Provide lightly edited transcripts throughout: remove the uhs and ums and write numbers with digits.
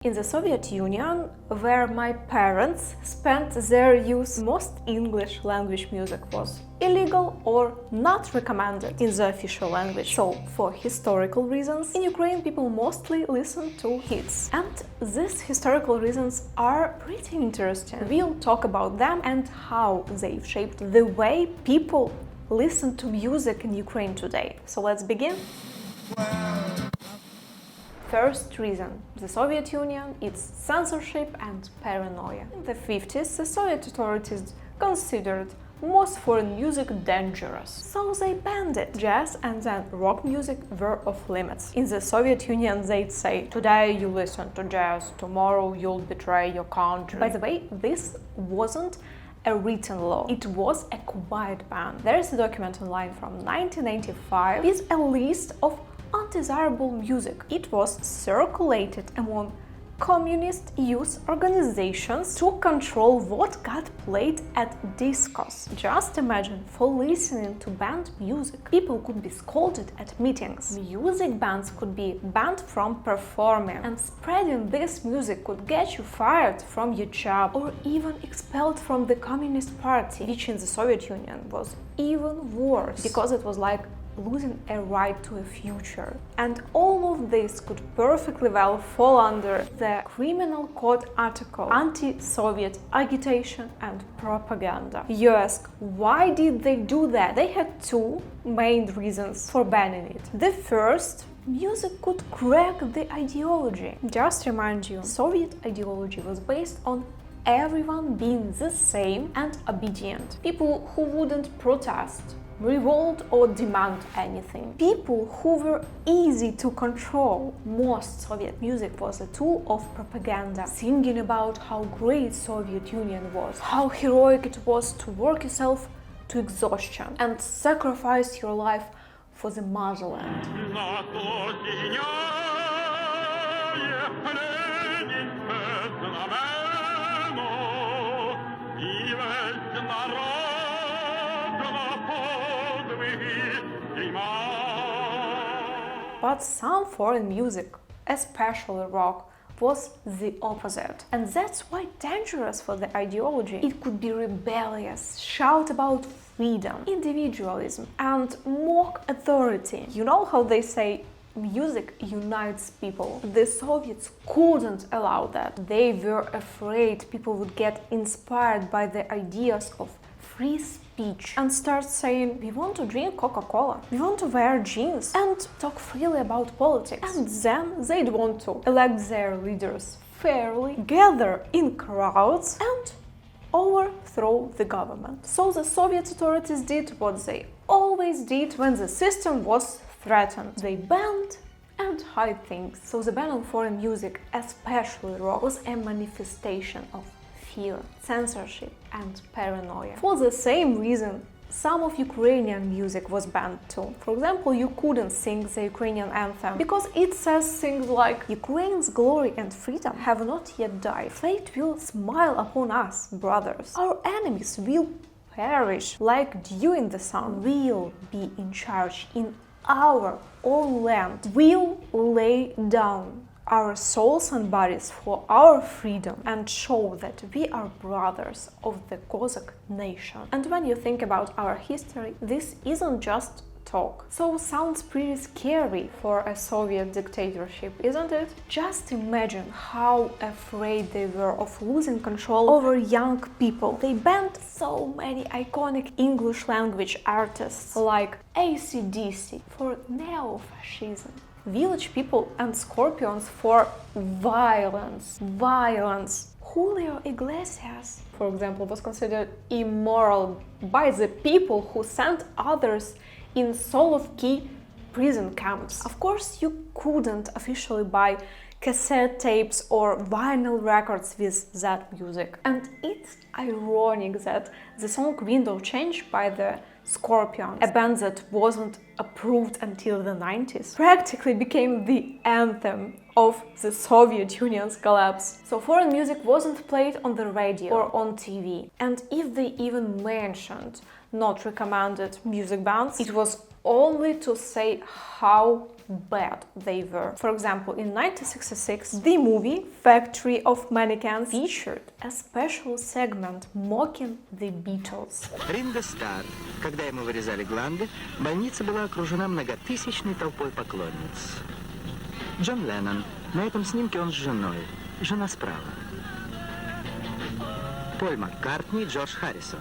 In the Soviet Union, where my parents spent their youth, most English language music was illegal or not recommended in the official language. So, for historical reasons, in Ukraine people mostly listen to hits. And these historical reasons are pretty interesting. We'll talk about them and how they've shaped the way people listen to music in Ukraine today. So let's begin. First reason, the Soviet Union, its censorship and paranoia. In the 50s, the Soviet authorities considered most foreign music dangerous, so they banned it. Jazz and then rock music were off limits. In the Soviet Union, they'd say, today you listen to jazz, tomorrow you'll betray your country. By the way, this wasn't a written law, it was a quiet ban. There is a document online from 1995 with a list of undesirable music. It was circulated among communist youth organizations to control what got played at discos. Just imagine, for listening to banned music, people could be scolded at meetings. Music bands could be banned from performing, and spreading this music could get you fired from your job or even expelled from the Communist Party, which in the Soviet Union was even worse, because it was like losing a right to a future. And all of this could perfectly well fall under the Criminal Code article anti-Soviet agitation and propaganda. You ask, why did they do that? They had two main reasons for banning it. The first, music could crack the ideology. Just remind you, Soviet ideology was based on everyone being the same and obedient. People who wouldn't protest, revolt or demand anything. People who were easy to control. Most Soviet music was a tool of propaganda, singing about how great Soviet Union was, how heroic it was to work yourself to exhaustion and sacrifice your life for the motherland. But some foreign music, especially rock, was the opposite. And that's why dangerous for the ideology. It could be rebellious, shout about freedom, individualism, and mock authority. You know how they say music unites people? The Soviets couldn't allow that. They were afraid people would get inspired by the ideas of free speech and start saying, we want to drink Coca-Cola, we want to wear jeans and talk freely about politics. And then they'd want to elect their leaders fairly, gather in crowds and overthrow the government. So the Soviet authorities did what they always did when the system was threatened. They banned and hide things. So the ban on foreign music, especially rock, was a manifestation of fear, censorship and paranoia. For the same reason, some of Ukrainian music was banned too. For example, you couldn't sing the Ukrainian anthem because it says things like Ukraine's glory and freedom have not yet died. Fate will smile upon us, brothers. Our enemies will perish like dew in the sun. We'll be in charge in our own land. We'll lay down our souls and bodies for our freedom and show that we are brothers of the Cossack nation. And when you think about our history, this isn't just talk. So sounds pretty scary for a Soviet dictatorship, isn't it? Just imagine how afraid they were of losing control over young people. They banned so many iconic English language artists like AC/DC for neo-fascism, Village People and Scorpions for violence. Julio Iglesias, for example, was considered immoral by the people who sent others in Solovki prison camps. Of course, you couldn't officially buy cassette tapes or vinyl records with that music. And it's ironic that the song Window Change by the Scorpions, a band that wasn't approved until the 90s, practically became the anthem of the Soviet Union's collapse. So foreign music wasn't played on the radio or on TV. And if they even mentioned not recommended music bands. It was only to say how bad they were. For example, in 1966, the movie Factory of Mannequins featured a special segment mocking the Beatles. Ринго Старр. Когда ему вырезали гланды, больница была окружена многотысячной толпой поклонниц. Джон Леннон. На этом снимке он с женой. Жена справа. Поль Маккартни и Джордж Харрисон.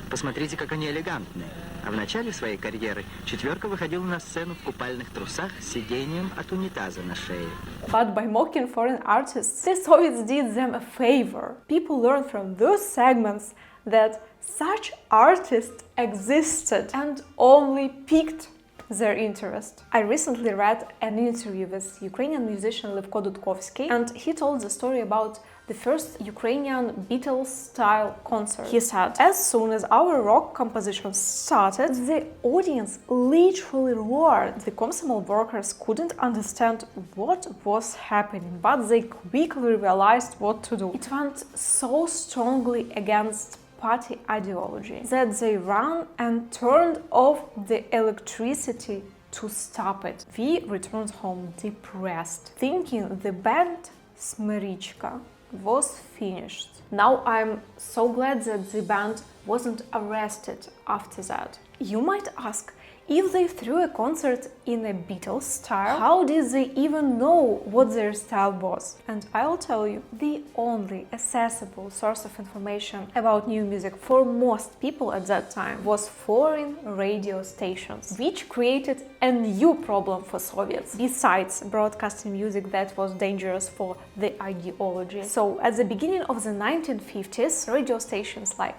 Посмотрите, как они элегантны. А в начале своей карьеры четверка выходила на сцену в купальных трусах с сиденьем от унитаза на шее. But by mocking foreign artists, the Soviets did them a favor. People learned from those segments that such artists existed and only piqued their interest. I recently read an interview with Ukrainian musician Levko Dudkovsky, and he told the story about the first Ukrainian Beatles-style concert. He said, as soon as our rock composition started, the audience literally roared. The Komsomol workers couldn't understand what was happening, but they quickly realized what to do. It went so strongly against party ideology that they ran and turned off the electricity to stop it. We returned home depressed, thinking the band Smerichka was finished. Now I'm so glad that the band wasn't arrested after that. You might ask, if they threw a concert in a Beatles style, how did they even know what their style was? And I'll tell you, the only accessible source of information about new music for most people at that time was foreign radio stations, which created a new problem for Soviets, besides broadcasting music that was dangerous for the ideology. So at the beginning of the 1950s, radio stations like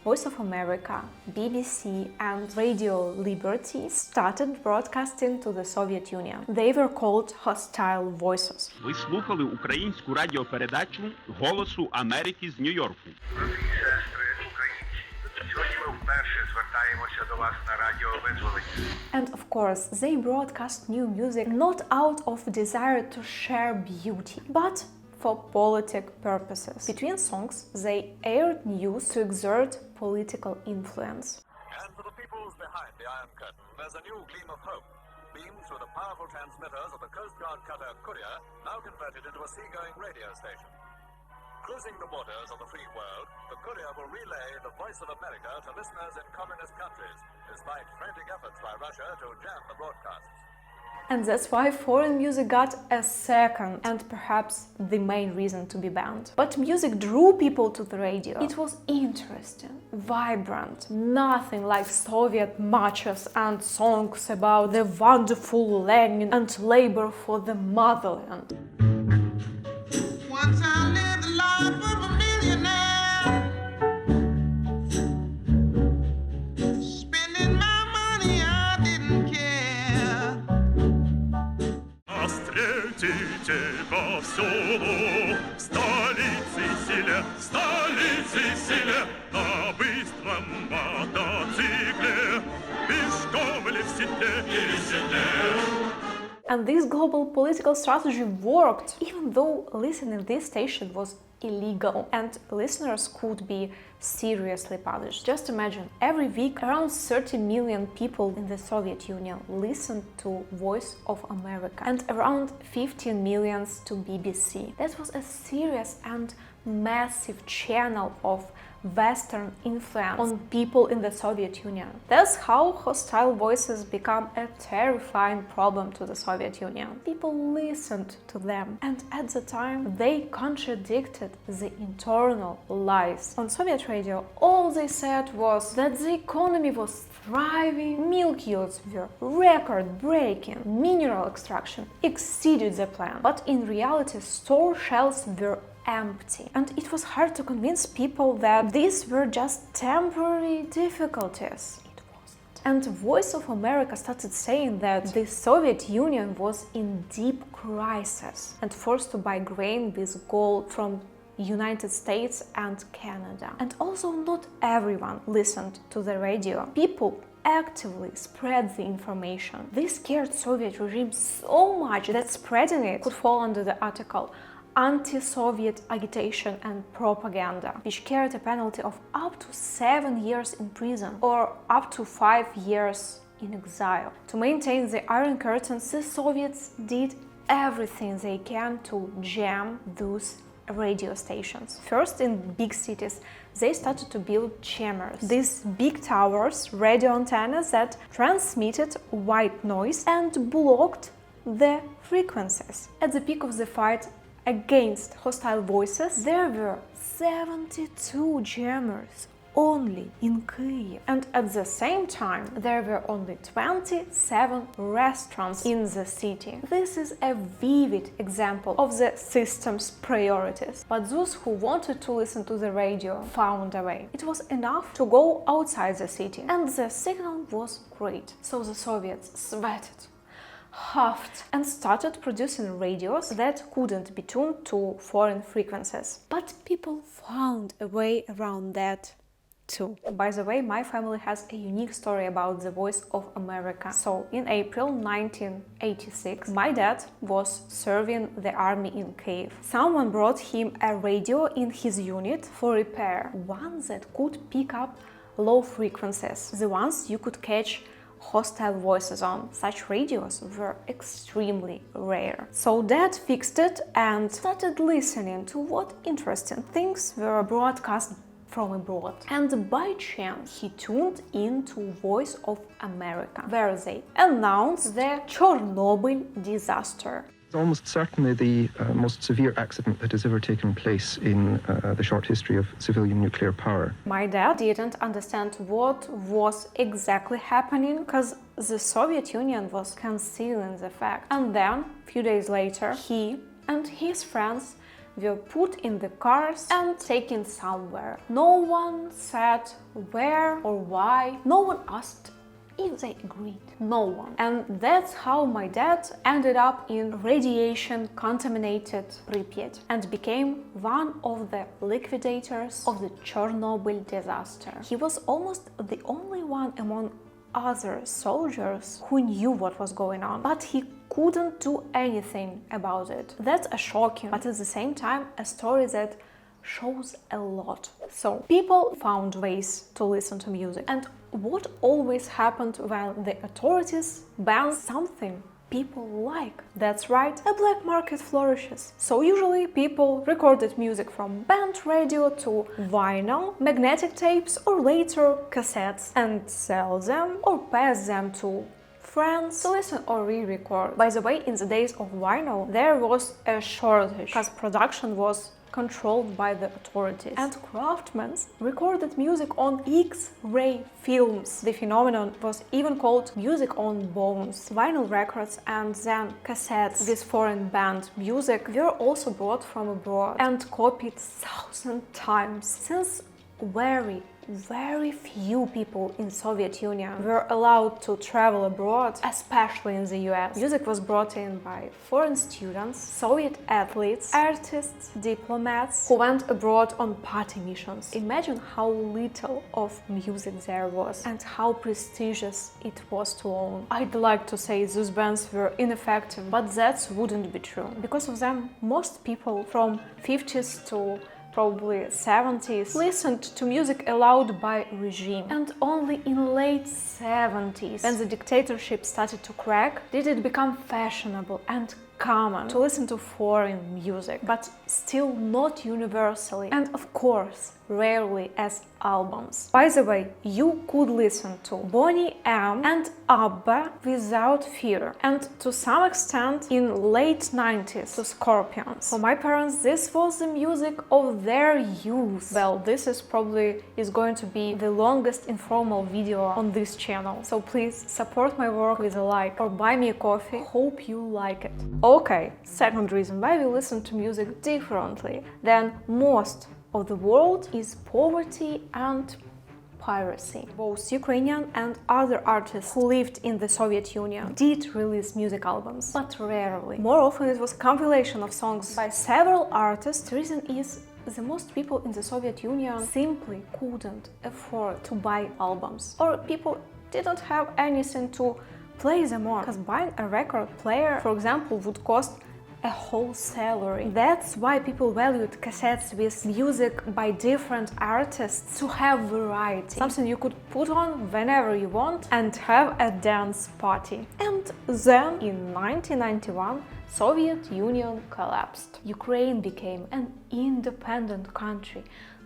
Voice of America, BBC and Radio Liberty started broadcasting to the Soviet Union. They were called hostile voices. Ви слухали українську радіопередачу «Голосу Америки з Нью-Йорку». Брати і сестри українці, сьогодні ми вперше звертаємося до вас на радіо Визволення. And of course, they broadcast new music not out of desire to share beauty, but for politic purposes. Between songs, they aired news to exert political influence. And for the peoples behind the Iron Curtain, there's a new gleam of hope, beamed through the powerful transmitters of the Coast Guard cutter Courier, now converted into a sea-going radio station. Cruising the waters of the free world, the Courier will relay the voice of America to listeners in communist countries, despite frantic efforts by Russia to jam the broadcasts. And that's why foreign music got a second and perhaps the main reason to be banned. But music drew people to the radio. It was interesting, vibrant, nothing like Soviet marches and songs about the wonderful Lenin and labor for the motherland. Once I lived the life of a millionaire, spending my money I didn't care. Встретите повсюду в столице селе, на быстром мотоцикле, пешком или в седле. And this global political strategy worked, even though listening to this station was illegal and listeners could be seriously punished. Just imagine, every week around 30 million people in the Soviet Union listened to Voice of America and around 15 million to BBC. That was a serious and massive channel of Western influence on people in the Soviet Union. That's how hostile voices become a terrifying problem to the Soviet Union. People listened to them, and at the time they contradicted the internal lies. On Soviet radio, all they said was that the economy was thriving, milk yields were record-breaking, mineral extraction exceeded the plan. But in reality, store shelves were empty. And it was hard to convince people that these were just temporary difficulties. It wasn't. And Voice of America started saying that the Soviet Union was in deep crisis and forced to buy grain with gold from United States and Canada. And also not everyone listened to the radio. People actively spread the information. This scared Soviet regime so much that spreading it could fall under the article anti-Soviet agitation and propaganda, which carried a penalty of up to 7 years in prison or up to 5 years in exile. To maintain the Iron Curtain, the Soviets did everything they can to jam those radio stations. First, in big cities, they started to build jammers. These big towers, radio antennas that transmitted white noise and blocked the frequencies. At the peak of the fight against hostile voices, there were 72 jammers only in Kyiv. And at the same time, there were only 27 restaurants in the city. This is a vivid example of the system's priorities. But those who wanted to listen to the radio found a way. It was enough to go outside the city, and the signal was great. So the Soviets sweated, huffed, and started producing radios that couldn't be tuned to foreign frequencies. But people found a way around that too. By the way, my family has a unique story about the Voice of America. So, in April 1986, my dad was serving the army in Kyiv. Someone brought him a radio in his unit for repair, one that could pick up low frequencies, the ones you could catch hostile voices on. Such radios were extremely rare. So Dad fixed it and started listening to what interesting things were broadcast from abroad. And by chance, he tuned into Voice of America, where they announced the Chernobyl disaster. It's almost certainly the most severe accident that has ever taken place in the short history of civilian nuclear power. My dad didn't understand what was exactly happening because the Soviet Union was concealing the fact. And then, a few days later, he and his friends were put in the cars and taken somewhere. No one said where or why. No one asked if they agreed. No one. And that's how my dad ended up in radiation-contaminated Pripyat and became one of the liquidators of the Chernobyl disaster. He was almost the only one among other soldiers who knew what was going on, but he couldn't do anything about it. That's a shocking, but at the same time, a story that shows a lot. So, people found ways to listen to music. And what always happened when the authorities banned something people like? That's right, a black market flourishes. So usually people recorded music from band radio to vinyl, magnetic tapes or later cassettes and sell them or pass them to friends to listen or re-record. By the way, in the days of vinyl, there was a shortage because production was controlled by the authorities. And craftsmen recorded music on X-ray films. The phenomenon was even called music on bones. Vinyl records and then cassettes with foreign band music were also brought from abroad and copied 1,000 times. Since very few people in Soviet Union were allowed to travel abroad, especially in the US. Music was brought in by foreign students, Soviet athletes, artists, diplomats who went abroad on party missions. Imagine how little of music there was and how prestigious it was to own. I'd like to say those bands were ineffective, but that wouldn't be true. Because of them, most people from 50s to probably 70s listened to music allowed by regime. And only in late 70s, when the dictatorship started to crack, did it become fashionable and common to listen to foreign music, but still not universally, and of course rarely as albums. By the way, you could listen to Boney M and ABBA without fear, and to some extent in late 90s to Scorpions. For my parents, this was the music of their youth. Well, this is probably going to be the longest informal video on this channel, so please support my work with a like or buy me a coffee. Hope you like it. Okay, second reason why we listen to music differently than most of the world is poverty and piracy. Both Ukrainian and other artists who lived in the Soviet Union did release music albums, but rarely. More often it was a compilation of songs by several artists. The reason is the most people in the Soviet Union simply couldn't afford to buy albums, or people didn't have anything to play them on, because buying a record player, for example, would cost a whole salary. That's why people valued cassettes with music by different artists, to have variety, something you could put on whenever you want and have a dance party. And then in 1991, Soviet Union collapsed. Ukraine became an independent country.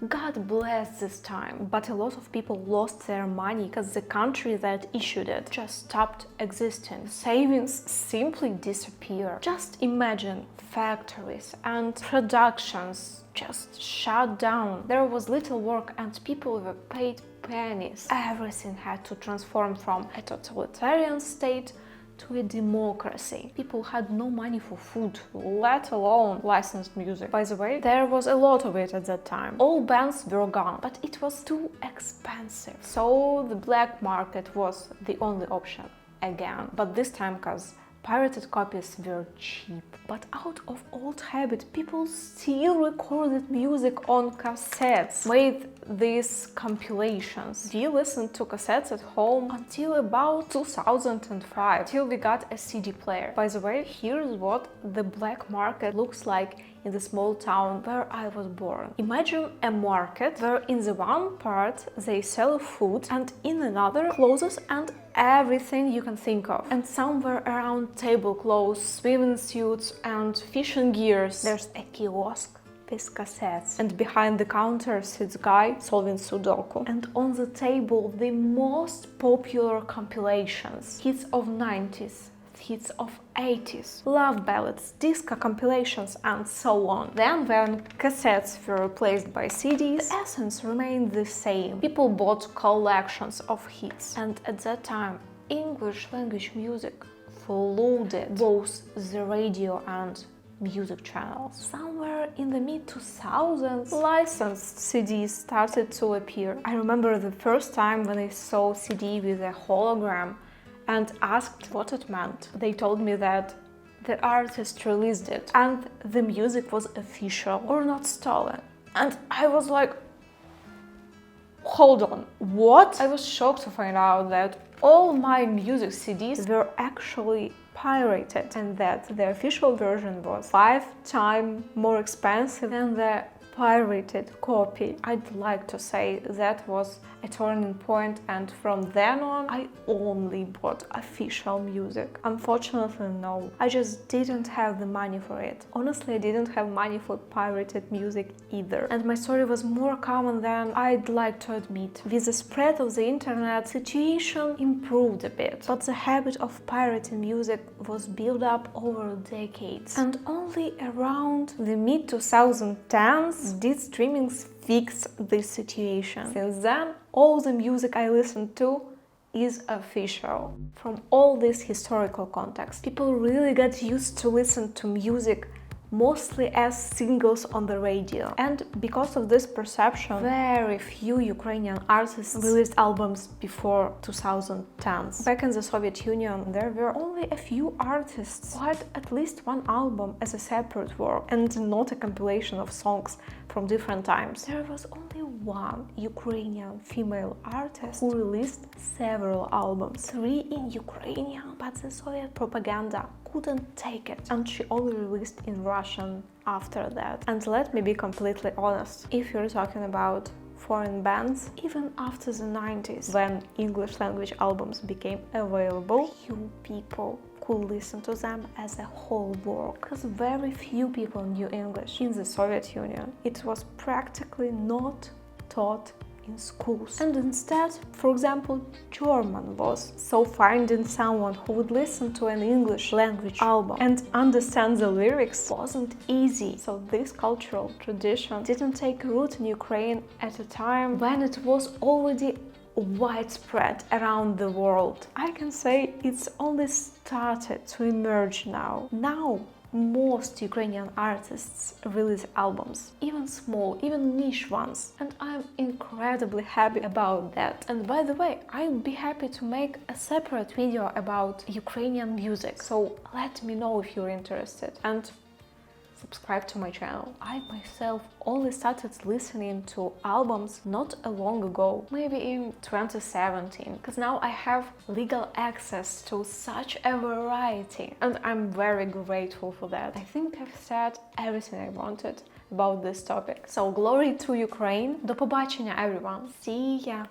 God bless this time, but a lot of people lost their money because the country that issued it just stopped existing. Savings simply disappeared. Just imagine factories and productions just shut down. There was little work and people were paid pennies. Everything had to transform from a totalitarian state to a democracy. People had no money for food, let alone licensed music. By the way, there was a lot of it at that time. All bands were gone, but it was too expensive. So the black market was the only option again, but this time because pirated copies were cheap. But out of old habit, people still recorded music on cassettes, made these compilations. We listened to cassettes at home until about 2005, till we got a CD player. By the way, here's what the black market looks like in the small town where I was born. Imagine a market where in the one part they sell food and in another clothes and everything you can think of. And somewhere around tablecloths, swimming suits and fishing gears, there's a kiosk with cassettes. And behind the counter sits guy solving Sudoku. And on the table the most popular compilations, hits of 90s, hits of 80s, love ballads, disco compilations and so on. Then when cassettes were replaced by CDs, the essence remained the same. People bought collections of hits, and at that time English language music flooded both the radio and music channels. Somewhere in the mid-2000s, licensed CDs started to appear. I remember the first time when I saw CD with a hologram and asked what it meant. They told me that the artist released it and the music was official or not stolen. And I was like, hold on, what? I was shocked to find out that all my music CDs were actually pirated and that the official version was 5 times more expensive than the pirated copy. I'd like to say that was a turning point, and from then on I only bought official music. Unfortunately, no, I just didn't have the money for it. Honestly, I didn't have money for pirated music either, and my story was more common than I'd like to admit. With the spread of the internet, situation improved a bit, but the habit of pirating music was built up over decades, and only around the mid-2010s did streaming fix this situation. Since then, all the music I listened to is official. From all this historical context, people really got used to listen to music mostly as singles on the radio. And because of this perception, very few Ukrainian artists released albums before 2010s. Back in the Soviet Union, there were only a few artists who had at least one album as a separate work and not a compilation of songs from different times. There was only one Ukrainian female artist who released several albums, 3 in Ukrainian, but the Soviet propaganda couldn't take it, and she only released in Russian after that. And let me be completely honest, if you're talking about foreign bands, even after the 90s, when English language albums became available, few people could listen to them as a whole work, because very few people knew English in the Soviet Union. It was practically not taught in schools. And instead, for example, German was. So finding someone who would listen to an English language album and understand the lyrics wasn't easy. So this cultural tradition didn't take root in Ukraine at a time when it was already widespread around the world. I can say it's only started to emerge now. Now, most Ukrainian artists release albums, even small, even niche ones, and I'm incredibly happy about that. And by the way, I'd be happy to make a separate video about Ukrainian music, so let me know if you're interested. And subscribe to my channel. I myself only started listening to albums not long ago, maybe in 2017, because now I have legal access to such a variety, and I'm very grateful for that. I think I've said everything I wanted about this topic. So glory to Ukraine. До побачення, everyone. See ya!